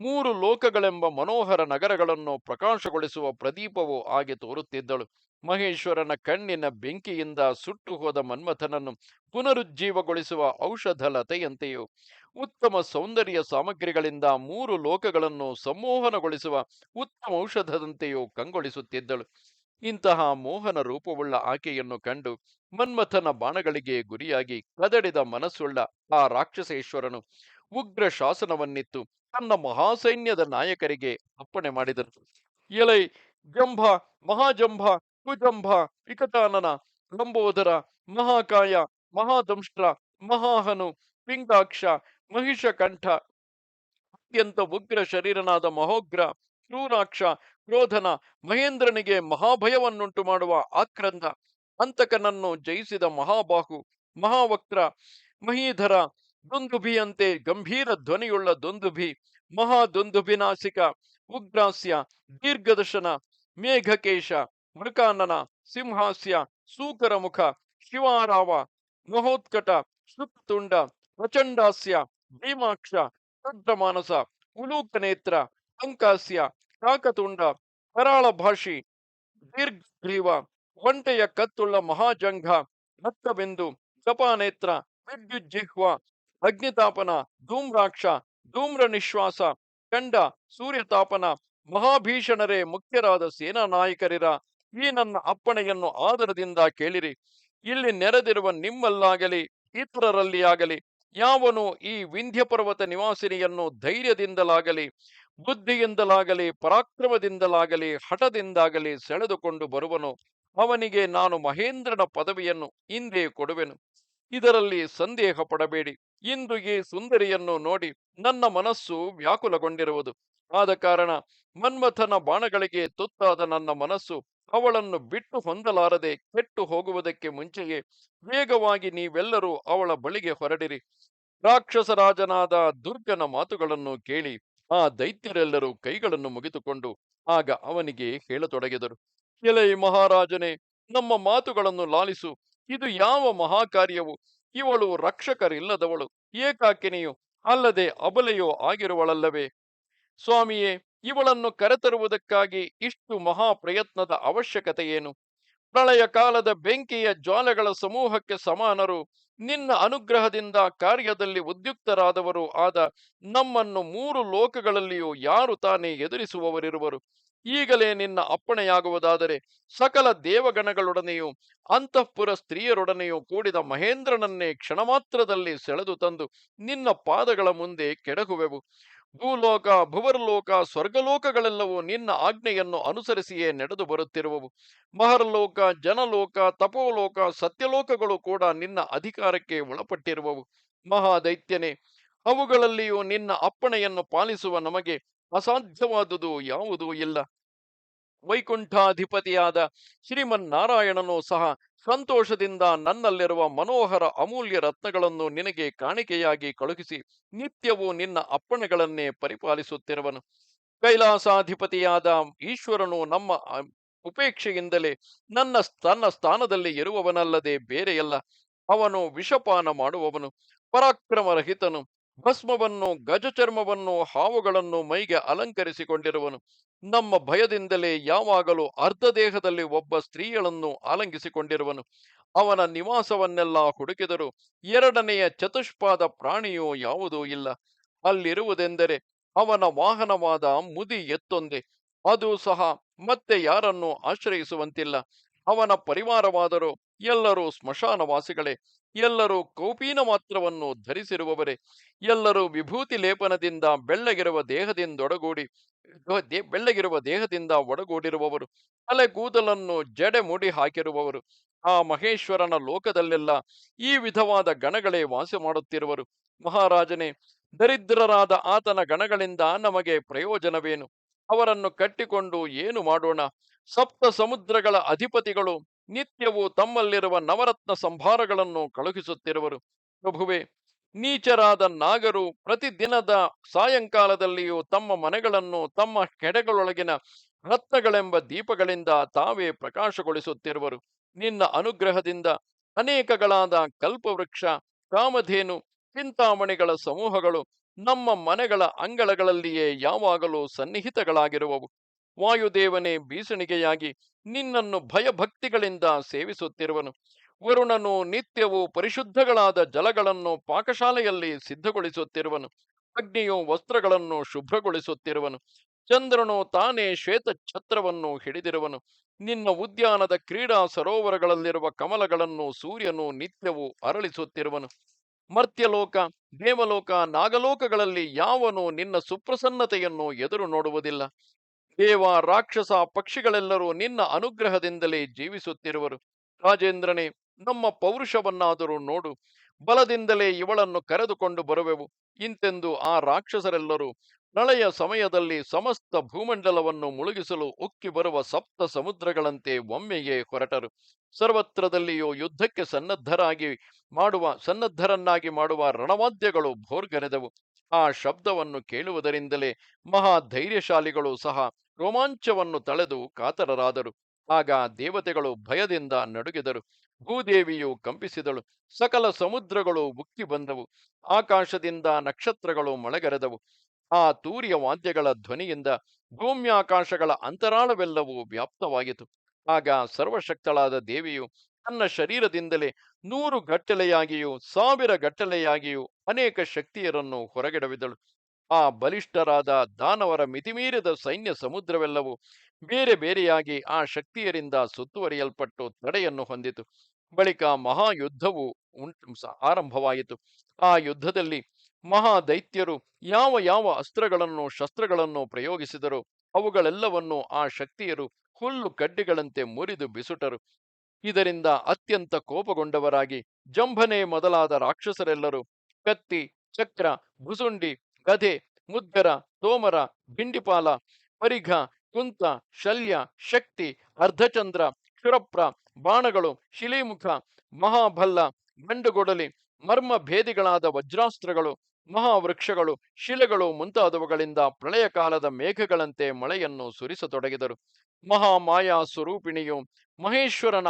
3 ಲೋಕಗಳೆಂಬ ಮನೋಹರ ನಗರಗಳನ್ನು ಪ್ರಕಾಶಗೊಳಿಸುವ ಪ್ರದೀಪವೂ ಆಗಿ ತೋರುತ್ತಿದ್ದಳು. ಮಹೇಶ್ವರನ ಕಣ್ಣಿನ ಬೆಂಕಿಯಿಂದ ಸುಟ್ಟು ಹೋದ ಮನ್ಮಥನನ್ನು ಪುನರುಜ್ಜೀವಗೊಳಿಸುವ ಔಷಧ ಲತೆಯಂತೆಯೂ, ಉತ್ತಮ ಸೌಂದರ್ಯ ಸಾಮಗ್ರಿಗಳಿಂದ 3 ಲೋಕಗಳನ್ನು ಸಂಮೋಹನಗೊಳಿಸುವ ಉತ್ತಮ ಔಷಧದಂತೆಯೂ ಕಂಗೊಳಿಸುತ್ತಿದ್ದಳು. ಇಂತಹ ಮೋಹನ ರೂಪವುಳ್ಳ ಆಕೆಯನ್ನು ಕಂಡು ಮನ್ಮಥನ ಬಾಣಗಳಿಗೆ ಗುರಿಯಾಗಿ ಕದಡಿದ ಮನಸ್ಸುಳ್ಳ ಆ ರಾಕ್ಷಸೇಶ್ವರನು ಉಗ್ರ ಶಾಸನವನ್ನಿತ್ತು ತನ್ನ ಮಹಾಸೈನ್ಯದ ನಾಯಕರಿಗೆ ಅಪ್ಪಣೆ ಮಾಡಿದನು. ಎಲೈ ಜಂಭ, ಮಹಾಜಂಭ, ಕುಜಂಭ, ವಿಕಟಾನನ, ಲಂಬೋದರ, ಮಹಾಕಾಯ, ಮಹಾದಂಷ್ಟ್ರ, ಮಹಾಹನು, ಪಿಂಗಾಕ್ಷ, ಮಹಿಷಕಂಠ, ಅತ್ಯಂತ ಉಗ್ರ ಶರೀರನಾದ ಮಹೋಗ್ರ, ಕ್ರೂರಾಕ್ಷ, ಕ್ರೋಧನ, ಮಹೇಂದ್ರನಿಗೆ ಮಹಾಭಯವನ್ನುಂಟು ಮಾಡುವ ಆಕ್ರಂದ, ಅಂತಕನನ್ನು ಜಯಿಸಿದ ಮಹಾಬಾಹು, ಮಹಾವಕ್ರ, ಮಹೀಧರ, ದುಂದುಭಿಯಂತೆ ಗಂಭೀರ ಧ್ವನಿಯುಳ್ಳ ದುಂದುಭಿ, ಮಹಾದುಂದುಭಿನಾಸಿಕ, ಉಗ್ರಾಸ್ಯ, ದೀರ್ಘದಶನ, ಮೇಘಕೇಶ, ಮೃಕಾನನ, ಸಿಂಹಾಸ್ಯ, ಸೂಕರಮುಖ, ಶಿವಾರಾವ, ಮಹೋತ್ಕಟ, ಶುಕ್ತುಂಡ, ಪ್ರಚಂಡಾಸ್ಯ, ಭೀಮಾಕ್ಷ, ರುದ್ರಮಾನಸ, ಉಲೂಕನೇತ್ರ, ಅಂಕಾಸ್ಯ, ಕಾಕತುಂಡ, ಕರಾಳ ಭಾಷಿ, ದೀರ್ಘಗ್ರೀವ, ಒಂಟೆಯ ಕತ್ತುಳ್ಳ ಮಹಾಜಂಘ, ರಕ್ತಬಿಂದು, ಜಪಾನೇತ್ರ, ವಿದ್ಯುಜ್ಜಿಹ್ವ, ಅಗ್ನಿತಾಪನ, ಧೂಮ್ರಾಕ್ಷ, ಧೂಮ್ರ ನಿಶ್ವಾಸ, ಚಂಡ, ಸೂರ್ಯತಾಪನ, ಮಹಾಭೀಷಣರೇ ಮುಖ್ಯರಾದ ಸೇನಾ ನಾಯಕರಿರ ಈ ನನ್ನ ಅಪ್ಪಣೆಯನ್ನು ಆದರದಿಂದ ಕೇಳಿರಿ. ಇಲ್ಲಿ ನೆರೆದಿರುವ ನಿಮ್ಮಲ್ಲಾಗಲಿ ಇತರರಲ್ಲಿ ಆಗಲಿ ಯಾವನು ಈ ವಿಂಧ್ಯ ಪರ್ವತ ನಿವಾಸಿನಿಯನ್ನು ಧೈರ್ಯದಿಂದಲಾಗಲಿ ಬುದ್ಧಿಯಿಂದಲಾಗಲಿ ಪರಾಕ್ರಮದಿಂದಲಾಗಲಿ ಹಠದಿಂದಾಗಲಿ ಸೆಳೆದುಕೊಂಡು ಬರುವನು, ಅವನಿಗೆ ನಾನು ಮಹೇಂದ್ರನ ಪದವಿಯನ್ನು ಇಂದೇ ಕೊಡುವೆನು. ಇದರಲ್ಲಿ ಸಂದೇಹ ಪಡಬೇಡಿ. ಇಂದು ಈ ಸುಂದರಿಯನ್ನು ನೋಡಿ ನನ್ನ ಮನಸ್ಸು ವ್ಯಾಕುಲಗೊಂಡಿರುವುದು. ಆದ ಕಾರಣ ಮನ್ಮಥನ ಬಾಣಗಳಿಗೆ ತುತ್ತಾದ ನನ್ನ ಮನಸ್ಸು ಅವಳನ್ನು ಬಿಟ್ಟು ಹೊಂದಲಾರದೆ ಕೆಟ್ಟು ಹೋಗುವುದಕ್ಕೆ ಮುಂಚೆಯೇ ವೇಗವಾಗಿ ನೀವೆಲ್ಲರೂ ಅವಳ ಬಳಿಗೆ ಹೊರಡಿರಿ. ರಾಕ್ಷಸರಾಜನಾದ ದುರ್ಗನ ಮಾತುಗಳನ್ನು ಕೇಳಿ ಆ ದೈತ್ಯರೆಲ್ಲರೂ ಕೈಗಳನ್ನು ಮುಗಿದುಕೊಂಡು ಆಗ ಅವನಿಗೆ ಹೇಳತೊಡಗಿದರು. ಎಲೈ ಮಹಾರಾಜನೇ, ನಮ್ಮ ಮಾತುಗಳನ್ನು ಲಾಲಿಸು. ಇದು ಯಾವ ಮಹಾಕಾರ್ಯವು? ಇವಳು ರಕ್ಷಕರಿಲ್ಲದವಳು, ಏಕಾಕಿನಿಯು, ಅಲ್ಲದೆ ಅಬಲೆಯೋ ಆಗಿರುವಳಲ್ಲವೇ? ಸ್ವಾಮಿಯೇ, ಇವಳನ್ನು ಕರೆತರುವುದಕ್ಕಾಗಿ ಇಷ್ಟು ಮಹಾ ಪ್ರಯತ್ನದ ಅವಶ್ಯಕತೆ ಏನು? ಪ್ರಳಯ ಕಾಲದ ಬೆಂಕಿಯ ಜ್ವಾಲೆಗಳ ಸಮೂಹಕ್ಕೆ ಸಮಾನರು, ನಿನ್ನ ಅನುಗ್ರಹದಿಂದ ಕಾರ್ಯದಲ್ಲಿ ಉದ್ಯುಕ್ತರಾದವರು ಆದ ನಮ್ಮನ್ನು ಮೂರು ಲೋಕಗಳಲ್ಲಿಯೂ ಯಾರು ತಾನೇ ಎದುರಿಸುವವರಿರುವರು? ಈಗಲೇ ನಿನ್ನ ಅಪ್ಪಣೆಯಾಗುವುದಾದರೆ ಸಕಲ ದೇವಗಣಗಳೊಡನೆಯೂ ಅಂತಃಪುರ ಸ್ತ್ರೀಯರೊಡನೆಯೂ ಕೂಡಿದ ಮಹೇಂದ್ರನನ್ನೇ ಕ್ಷಣಮಾತ್ರದಲ್ಲಿ ಸೆಳೆದು ತಂದು ನಿನ್ನ ಪಾದಗಳ ಮುಂದೆ ಕೆಡಹುವೆವು. ಭೂಲೋಕ, ಭುವರ್ಲೋಕ, ಸ್ವರ್ಗಲೋಕಗಳೆಲ್ಲವೂ ನಿನ್ನ ಆಜ್ಞೆಯನ್ನು ಅನುಸರಿಸಿಯೇ ನಡೆದು ಬರುತ್ತಿರುವವು. ಮಹರ್ಲೋಕ, ಜನಲೋಕ, ತಪೋಲೋಕ, ಸತ್ಯಲೋಕಗಳು ಕೂಡ ನಿನ್ನ ಅಧಿಕಾರಕ್ಕೆ ಒಳಪಟ್ಟಿರುವವು. ಮಹಾದೈತ್ಯನೇ, ಅವುಗಳಲ್ಲಿಯೂ ನಿನ್ನ ಅಪ್ಪಣೆಯನ್ನು ಪಾಲಿಸುವ ನಮಗೆ ಅಸಾಧ್ಯವಾದುದು ಯಾವುದೂ ಇಲ್ಲ. ವೈಕುಂಠಾಧಿಪತಿಯಾದ ಶ್ರೀಮನ್ನಾರಾಯಣನೂ ಸಹ ಸಂತೋಷದಿಂದ ನನ್ನಲ್ಲಿರುವ ಮನೋಹರ ಅಮೂಲ್ಯ ರತ್ನಗಳನ್ನು ನಿನಗೆ ಕಾಣಿಕೆಯಾಗಿ ಕಳುಹಿಸಿ ನಿತ್ಯವೂ ನಿನ್ನ ಅಪ್ಪಣೆಗಳನ್ನೇ ಪರಿಪಾಲಿಸುತ್ತಿರುವನು. ಕೈಲಾಸಾಧಿಪತಿಯಾದ ಈಶ್ವರನು ನಮ್ಮ ಉಪೇಕ್ಷೆಯಿಂದಲೇ ತನ್ನ ಸ್ಥಾನದಲ್ಲಿ ಇರುವವನಲ್ಲದೆ ಬೇರೆಯಲ್ಲ. ಅವನು ವಿಷಪಾನ ಮಾಡುವವನು, ಪರಾಕ್ರಮರಹಿತನು, ಭಸ್ಮವನ್ನು ಗಜಚರ್ಮವನ್ನು ಹಾವುಗಳನ್ನು ಮೈಗೆ ಅಲಂಕರಿಸಿಕೊಂಡಿರುವನು. ನಮ್ಮ ಭಯದಿಂದಲೇ ಯಾವಾಗಲೂ ಅರ್ಧ ದೇಹದಲ್ಲಿ ಒಬ್ಬ ಸ್ತ್ರೀಯಳನ್ನು ಆಲಂಗಿಸಿಕೊಂಡಿರುವನು. ಅವನ ನಿವಾಸವನ್ನೆಲ್ಲ ಹುಡುಕಿದರೂ ಎರಡನೆಯ ಚತುಷ್ಪಾದ ಪ್ರಾಣಿಯೂ ಯಾವುದೂ ಇಲ್ಲ. ಅಲ್ಲಿರುವುದೆಂದರೆ ಅವನ ವಾಹನವಾದ ಮುದಿ ಎತ್ತೊಂದೆ, ಅದು ಸಹ ಮತ್ತೆ ಯಾರನ್ನು ಆಶ್ರಯಿಸುವಂತಿಲ್ಲ. ಅವನ ಪರಿವಾರವಾದರೂ ಎಲ್ಲರೂ ಸ್ಮಶಾನವಾಸಿಗಳೇ, ಎಲ್ಲರೂ ಕೌಪೀನ ಮಾತ್ರವನ್ನು ಧರಿಸಿರುವವರೇ, ಎಲ್ಲರೂ ವಿಭೂತಿ ಲೇಪನದಿಂದ ಬೆಳ್ಳಗಿರುವ ದೇಹದಿಂದ ಒಡಗೂಡಿರುವವರು, ತಲೆಗೂದಲನ್ನು ಜಡೆ ಮುಡಿ ಹಾಕಿರುವವರು. ಆ ಮಹೇಶ್ವರನ ಲೋಕದಲ್ಲೆಲ್ಲ ಈ ವಿಧವಾದ ಗಣಗಳೇ ವಾಸ ಮಾಡುತ್ತಿರುವರು. ಮಹಾರಾಜನೇ, ದರಿದ್ರರಾದ ಆತನ ಗಣಗಳಿಂದ ನಮಗೆ ಪ್ರಯೋಜನವೇನು? ಅವರನ್ನು ಕಟ್ಟಿಕೊಂಡು ಏನು ಮಾಡೋಣ? ಸಪ್ತ ಸಮುದ್ರಗಳ ಅಧಿಪತಿಗಳು ನಿತ್ಯವೂ ತಮ್ಮಲ್ಲಿರುವ ನವರತ್ನ ಸಂಭಾರಗಳನ್ನು ಕಳುಹಿಸುತ್ತಿರುವರು. ಪ್ರಭುವೆ, ನೀಚರಾದ ನಾಗರು ಪ್ರತಿದಿನದ ಸಾಯಂಕಾಲದಲ್ಲಿಯೂ ತಮ್ಮ ಮನೆಗಳನ್ನು ತಮ್ಮ ಕೆಡೆಗಳೊಳಗಿನ ರತ್ನಗಳೆಂಬ ದೀಪಗಳಿಂದ ತಾವೇ ಪ್ರಕಾಶಗೊಳಿಸುತ್ತಿರುವರು. ನಿನ್ನ ಅನುಗ್ರಹದಿಂದ ಅನೇಕಗಳಾದ ಕಲ್ಪವೃಕ್ಷ, ಕಾಮಧೇನು, ಚಿಂತಾಮಣಿಗಳ ಸಮೂಹಗಳು ನಮ್ಮ ಮನೆಗಳ ಅಂಗಳಗಳಲ್ಲಿಯೇ ಯಾವಾಗಲೂ ಸನ್ನಿಹಿತಗಳಾಗಿರುವವು. ವಾಯುದೇವನೇ ಬೀಸಣಿಗೆಯಾಗಿ ನಿನ್ನನ್ನು ಭಯಭಕ್ತಿಗಳಿಂದ ಸೇವಿಸುತ್ತಿರುವನು. ವರುಣನು ನಿತ್ಯವೂ ಪರಿಶುದ್ಧಗಳಾದ ಜಲಗಳನ್ನು ಪಾಕಶಾಲೆಯಲ್ಲಿ ಸಿದ್ಧಗೊಳಿಸುತ್ತಿರುವನು. ಅಗ್ನಿಯು ವಸ್ತ್ರಗಳನ್ನು ಶುಭ್ರಗೊಳಿಸುತ್ತಿರುವನು. ಚಂದ್ರನು ತಾನೇ ಶ್ವೇತ ಛತ್ರವನ್ನು ಹಿಡಿದಿರುವನು. ನಿನ್ನ ಉದ್ಯಾನದ ಕ್ರೀಡಾ ಸರೋವರಗಳಲ್ಲಿರುವ ಕಮಲಗಳನ್ನು ಸೂರ್ಯನು ನಿತ್ಯವೂ ಅರಳಿಸುತ್ತಿರುವನು. ಮರ್ತ್ಯಲೋಕ, ದೇವಲೋಕ, ನಾಗಲೋಕಗಳಲ್ಲಿ ಯಾವನು ನಿನ್ನ ಸುಪ್ರಸನ್ನತೆಯನ್ನು ಎದುರು ನೋಡುವುದಿಲ್ಲ. ದೇವ, ರಾಕ್ಷಸ, ಪಕ್ಷಿಗಳೆಲ್ಲರೂ ನಿನ್ನ ಅನುಗ್ರಹದಿಂದಲೇ ಜೀವಿಸುತ್ತಿರುವರು. ರಾಜೇಂದ್ರನೇ, ನಮ್ಮ ಪೌರುಷವನ್ನಾದರೂ ನೋಡು. ಬಲದಿಂದಲೇ ಇವಳನ್ನು ಕರೆದುಕೊಂಡು ಬರುವೆವು. ಇಂತೆಂದು ಆ ರಾಕ್ಷಸರೆಲ್ಲರೂ ಪ್ರಳಯ ಸಮಯದಲ್ಲಿ ಸಮಸ್ತ ಭೂಮಂಡಲವನ್ನು ಮುಳುಗಿಸಲು ಉಕ್ಕಿ ಬರುವ ಸಪ್ತ ಸಮುದ್ರಗಳಂತೆ ಒಮ್ಮೆಯೇ ಹೊರಟರು. ಸರ್ವತ್ರದಲ್ಲಿಯೂ ಯುದ್ಧಕ್ಕೆ ಸನ್ನದ್ಧರನ್ನಾಗಿ ಮಾಡುವ ರಣವಾದ್ಯಗಳು ಭೋರ್ಗರೆದವು. ಆ ಶಬ್ದವನ್ನು ಕೇಳುವುದರಿಂದಲೇ ಮಹಾ ಧೈರ್ಯಶಾಲಿಗಳು ಸಹ ರೋಮಾಂಚವನ್ನು ತಳೆದು ಕಾತರರಾದರು. ಆಗ ದೇವತೆಗಳು ಭಯದಿಂದ ನಡುಗಿದರು. ಭೂದೇವಿಯು ಕಂಪಿಸಿದಳು. ಸಕಲ ಸಮುದ್ರಗಳು ಉಕ್ಕಿ ಬಂದವು. ಆಕಾಶದಿಂದ ನಕ್ಷತ್ರಗಳು ಮಳೆಗರೆದವು. ಆ ತೂರ್ಯ ವಾದ್ಯಗಳ ಧ್ವನಿಯಿಂದ ಭೂಮ್ಯಾಕಾಶಗಳ ಅಂತರಾಳವೆಲ್ಲವೂ ವ್ಯಾಪ್ತವಾಯಿತು. ಆಗ ಸರ್ವಶಕ್ತಳಾದ ದೇವಿಯು ತನ್ನ ಶರೀರದಿಂದಲೇ 100 ಗಟ್ಟಲೆಯಾಗಿಯೂ 1000 ಗಟ್ಟಲೆಯಾಗಿಯೂ ಅನೇಕ ಶಕ್ತಿಯರನ್ನು ಹೊರಗೆಡವಿದಳು. ಆ ಬಲಿಷ್ಠರಾದ ದಾನವರ ಮಿತಿಮೀರಿದ ಸೈನ್ಯ ಸಮುದ್ರವೆಲ್ಲವೂ ಬೇರೆ ಬೇರೆಯಾಗಿ ಆ ಶಕ್ತಿಯರಿಂದ ಸುತ್ತುವರಿಯಲ್ಪಟ್ಟು ತಡೆಯನ್ನು ಹೊಂದಿತು. ಬಳಿಕ ಮಹಾಯುದ್ಧವು ಆರಂಭವಾಯಿತು. ಆ ಯುದ್ಧದಲ್ಲಿ ಮಹಾದೈತ್ಯರು ಯಾವ ಯಾವ ಅಸ್ತ್ರಗಳನ್ನು ಶಸ್ತ್ರಗಳನ್ನು ಪ್ರಯೋಗಿಸಿದರೋ ಅವುಗಳೆಲ್ಲವನ್ನು ಆ ಶಕ್ತಿಯರು ಹುಲ್ಲು ಕಡ್ಡಿಗಳಂತೆ ಮುರಿದು ಬಿಸುಟರು. ಇದರಿಂದ ಅತ್ಯಂತ ಕೋಪಗೊಂಡವರಾಗಿ ಜಂಭನೆ ಮೊದಲಾದ ರಾಕ್ಷಸರೆಲ್ಲರೂ ಕತ್ತಿ, ಚಕ್ರ, ಭುಸುಂಡಿ, ಗದೆ, ಮುದ್ಗರ, ತೋಮರ, ಭಿಂಡಿಪಾಲ, ಪರಿಘ, ಕುಂತ, ಶಲ್ಯ, ಶಕ್ತಿ, ಅರ್ಧಚಂದ್ರ, ಕ್ಷುರಪ್ರ, ಬಾಣಗಳು, ಶಿಲೀಮುಖ, ಮಹಾಭಲ್ಲ, ಗಂಡುಗೊಡಲಿ, ಮರ್ಮ ಭೇದಿಗಳಾದ ವಜ್ರಾಸ್ತ್ರಗಳು, ಮಹಾವೃಕ್ಷಗಳು, ಶಿಲೆಗಳು ಮುಂತಾದವುಗಳಿಂದ ಪ್ರಳಯ ಕಾಲದ ಮೇಘಗಳಂತೆ ಮಳೆಯನ್ನು ಸುರಿಸತೊಡಗಿದರು. ಮಹಾಮಾಯಾ ಸ್ವರೂಪಿಣಿಯು ಮಹೇಶ್ವರನ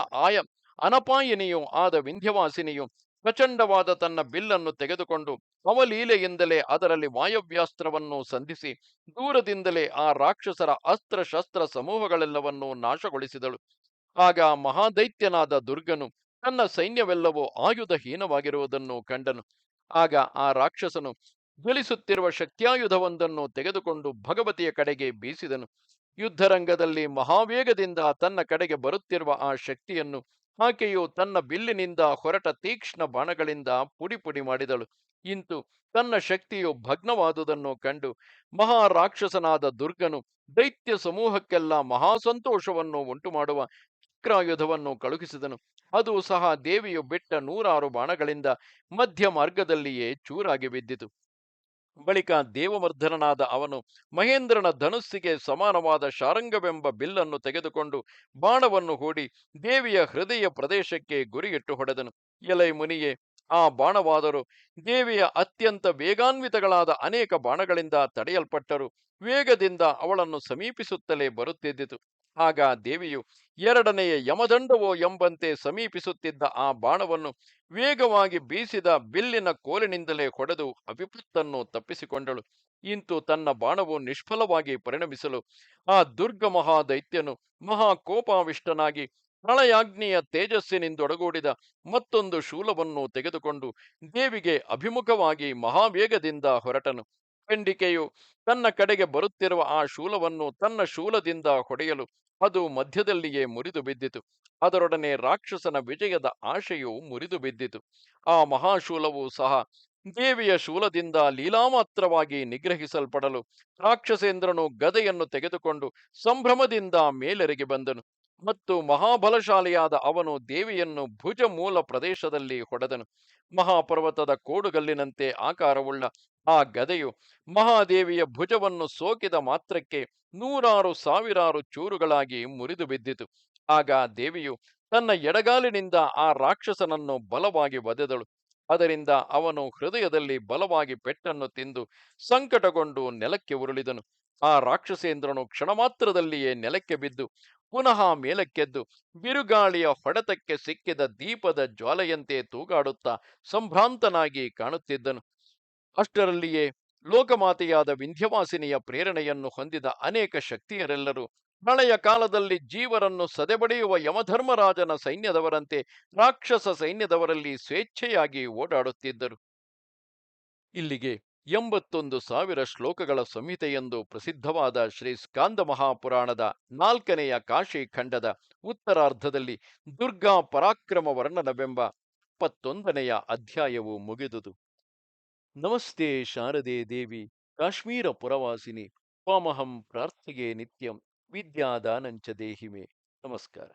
ಅನಪಾಯಿನಿಯೂ ಆದ ವಿಂಧ್ಯವಾಸಿನಿಯು ಪ್ರಚಂಡವಾದ ತನ್ನ ಬಿಲ್ಲನ್ನು ತೆಗೆದುಕೊಂಡು ಅವಲೀಲೆಯಿಂದಲೇ ಅದರಲ್ಲಿ ವಾಯವ್ಯಾಸ್ತ್ರವನ್ನು ಸಂಧಿಸಿ ದೂರದಿಂದಲೇ ಆ ರಾಕ್ಷಸರ ಅಸ್ತ್ರ ಶಸ್ತ್ರ ಸಮೂಹಗಳೆಲ್ಲವನ್ನೂ ನಾಶಗೊಳಿಸಿದಳು. ಆಗ ಮಹಾದೈತ್ಯನಾದ ದುರ್ಗನು ತನ್ನ ಸೈನ್ಯವೆಲ್ಲವೂ ಆಯುಧಹೀನವಾಗಿರುವುದನ್ನು ಕಂಡನು. ಆಗ ಆ ರಾಕ್ಷಸನು ಜ್ವಲಿಸುತ್ತಿರುವ ಶಕ್ತ್ಯಾಯುಧವೊಂದನ್ನು ತೆಗೆದುಕೊಂಡು ಭಗವತಿಯ ಕಡೆಗೆ ಬೀಸಿದನು. ಯುದ್ಧರಂಗದಲ್ಲಿ ಮಹಾವೇಗದಿಂದ ತನ್ನ ಕಡೆಗೆ ಬರುತ್ತಿರುವ ಆ ಶಕ್ತಿಯನ್ನು ಆಕೆಯು ತನ್ನ ಬಿಲ್ಲಿನಿಂದ ಹೊರಟ ತೀಕ್ಷ್ಣ ಬಾಣಗಳಿಂದ ಪುಡಿ ಪುಡಿ ಮಾಡಿದಳು. ಇಂತು ತನ್ನ ಶಕ್ತಿಯು ಭಗ್ನವಾದುದನ್ನು ಕಂಡು ಮಹಾರಾಕ್ಷಸನಾದ ದುರ್ಗನು ದೈತ್ಯ ಸಮೂಹಕ್ಕೆಲ್ಲ ಮಹಾಸಂತೋಷವನ್ನು ಉಂಟು ಮಾಡುವ ಚಕ್ರಾಯುಧವನ್ನು ಕಳುಹಿಸಿದನು. ಅದು ಸಹ ದೇವಿಯು ಬಿಟ್ಟ 100 ಬಾಣಗಳಿಂದ ಮಧ್ಯ ಮಾರ್ಗದಲ್ಲಿಯೇ ಚೂರಾಗಿ ಬಿದ್ದಿತು. ಬಳಿಕ ದೇವವರ್ಧನನಾದ ಅವನು ಮಹೇಂದ್ರನ ಧನುಸ್ಸಿಗೆ ಸಮಾನವಾದ ಶಾರಂಗವೆಂಬ ಬಿಲ್ಲನ್ನು ತೆಗೆದುಕೊಂಡು ಬಾಣವನ್ನು ಹೂಡಿ ದೇವಿಯ ಹೃದಯ ಪ್ರದೇಶಕ್ಕೆ ಗುರಿಯಿಟ್ಟು ಹೊಡೆದನು. ಎಲೈ ಮುನಿಯೇ, ಆ ಬಾಣವಾದರೂ ದೇವಿಯ ಅತ್ಯಂತ ವೇಗಾನ್ವಿತಗಳಾದ ಅನೇಕ ಬಾಣಗಳಿಂದ ತಡೆಯಲ್ಪಟ್ಟರು ವೇಗದಿಂದ ಅವಳನ್ನು ಸಮೀಪಿಸುತ್ತಲೇ ಬರುತ್ತಿದ್ದಿತು. ಆಗ ದೇವಿಯು ಎರಡನೆಯ ಯಮದಂಡವೋ ಎಂಬಂತೆ ಸಮೀಪಿಸುತ್ತಿದ್ದ ಆ ಬಾಣವನ್ನು ವೇಗವಾಗಿ ಬೀಸಿದ ಬಿಲ್ಲಿನ ಕೋಲಿನಿಂದಲೇ ಹೊಡೆದು ಅವಿಪತ್ತನ್ನು ತಪ್ಪಿಸಿಕೊಂಡಳು. ಇಂತು ತನ್ನ ಬಾಣವು ನಿಷ್ಫಲವಾಗಿ ಪರಿಣಮಿಸಲು ಆ ದುರ್ಗ ಮಹಾದೈತ್ಯನು ಮಹಾಕೋಪಾವಿಷ್ಟನಾಗಿ ಪ್ರಳಯಾಗ್ನಿಯ ತೇಜಸ್ಸಿನಿಂದೊಡಗೂಡಿದ ಮತ್ತೊಂದು ಶೂಲವನ್ನು ತೆಗೆದುಕೊಂಡು ದೇವಿಗೆ ಅಭಿಮುಖವಾಗಿ ಮಹಾವೇಗದಿಂದ ಹೊರಟನು. ಖಂಡಿಕೆಯು ತನ್ನ ಕಡೆಗೆ ಬರುತ್ತಿರುವ ಆ ಶೂಲವನ್ನು ತನ್ನ ಶೂಲದಿಂದ ಹೊಡೆಯಲು ಅದು ಮಧ್ಯದಲ್ಲಿಯೇ ಮುರಿದು ಬಿದ್ದಿತು. ಅದರೊಡನೆ ರಾಕ್ಷಸನ ವಿಜಯದ ಆಶೆಯು ಮುರಿದು ಬಿದ್ದಿತು. ಆ ಮಹಾಶೂಲವು ಸಹ ದೇವಿಯ ಶೂಲದಿಂದ ಲೀಲಾಮಾತ್ರವಾಗಿ ನಿಗ್ರಹಿಸಲ್ಪಡಲು ರಾಕ್ಷಸೇಂದ್ರನು ಗದೆಯನ್ನು ತೆಗೆದುಕೊಂಡು ಸಂಭ್ರಮದಿಂದ ಮೇಲೆರಗಿ ಬಂದನು ಮತ್ತು ಮಹಾಬಲಶಾಲಿಯಾದ ಅವನು ದೇವಿಯನ್ನು ಭುಜ ಮೂಲ ಪ್ರದೇಶದಲ್ಲಿ ಹೊಡೆದನು. ಮಹಾಪರ್ವತದ ಕೋಡುಗಲ್ಲಿನಂತೆ ಆಕಾರವುಳ್ಳ ಆ ಗದೆಯು ಮಹಾದೇವಿಯ ಭುಜವನ್ನು ಸೋಕಿದ ಮಾತ್ರಕ್ಕೆ 100,000 ಚೂರುಗಳಾಗಿ ಮುರಿದು ಬಿದ್ದಿತು. ಆಗ ದೇವಿಯು ತನ್ನ ಎಡಗಾಲಿನಿಂದ ಆ ರಾಕ್ಷಸನನ್ನು ಬಲವಾಗಿ ಒದೆದಳು. ಅದರಿಂದ ಅವನು ಹೃದಯದಲ್ಲಿ ಬಲವಾಗಿ ಪೆಟ್ಟನ್ನು ತಿಂದು ಸಂಕಟಗೊಂಡು ನೆಲಕ್ಕೆ ಉರುಳಿದನು. ಆ ರಾಕ್ಷಸೇಂದ್ರನು ಕ್ಷಣಮಾತ್ರದಲ್ಲಿಯೇ ನೆಲಕ್ಕೆ ಬಿದ್ದು ಪುನಃ ಮೇಲಕ್ಕೆದ್ದು ಬಿರುಗಾಳಿಯ ಹೊಡೆತಕ್ಕೆ ಸಿಕ್ಕಿದ ದೀಪದ ಜ್ವಾಲೆಯಂತೆ ತೂಗಾಡುತ್ತಾ ಸಂಭ್ರಾಂತನಾಗಿ ಕಾಣುತ್ತಿದ್ದನು. ಅಷ್ಟರಲ್ಲಿಯೇ ಲೋಕಮಾತೆಯಾದ ವಿಂಧ್ಯವಾಸಿನಿಯ ಪ್ರೇರಣೆಯನ್ನು ಹೊಂದಿದ ಅನೇಕ ಶಕ್ತಿಯರೆಲ್ಲರೂ ಪ್ರಳಯ ಕಾಲದಲ್ಲಿ ಜೀವರನ್ನು ಸದೆಬಡಿಯುವ ಯಮಧರ್ಮರಾಜನ ಸೈನ್ಯದವರಂತೆ ರಾಕ್ಷಸ ಸೈನ್ಯದವರಲ್ಲಿ ಸ್ವೇಚ್ಛೆಯಾಗಿ ಓಡಾಡುತ್ತಿದ್ದರು. ಇಲ್ಲಿಗೆ 81,000 ಶ್ಲೋಕಗಳ ಸಂಹಿತೆಯೆಂದು ಪ್ರಸಿದ್ಧವಾದ ಶ್ರೀ ಸ್ಕಾಂದ ಮಹಾಪುರಾಣದ 4ನೆಯ ಕಾಶಿ ಖಂಡದ ಉತ್ತರಾರ್ಧದಲ್ಲಿ ದುರ್ಗಾ ಪರಾಕ್ರಮ ವರ್ಣನವೆಂಬ 71ನೆಯ ಅಧ್ಯಾಯವು ಮುಗಿದುದು. ನಮಸ್ತೆ ಶಾರದೆ ದೇವಿ ಕಾಶ್ಮೀರ ಪುರವಾಸಿನಿ ತ್ವಾಮಹಂ ಪ್ರಾರ್ಥೆಯೇ ನಿತ್ಯಂ ವಿದ್ಯಾದಾನಂಚ ದೇಹಿಮೆ. ನಮಸ್ಕಾರ.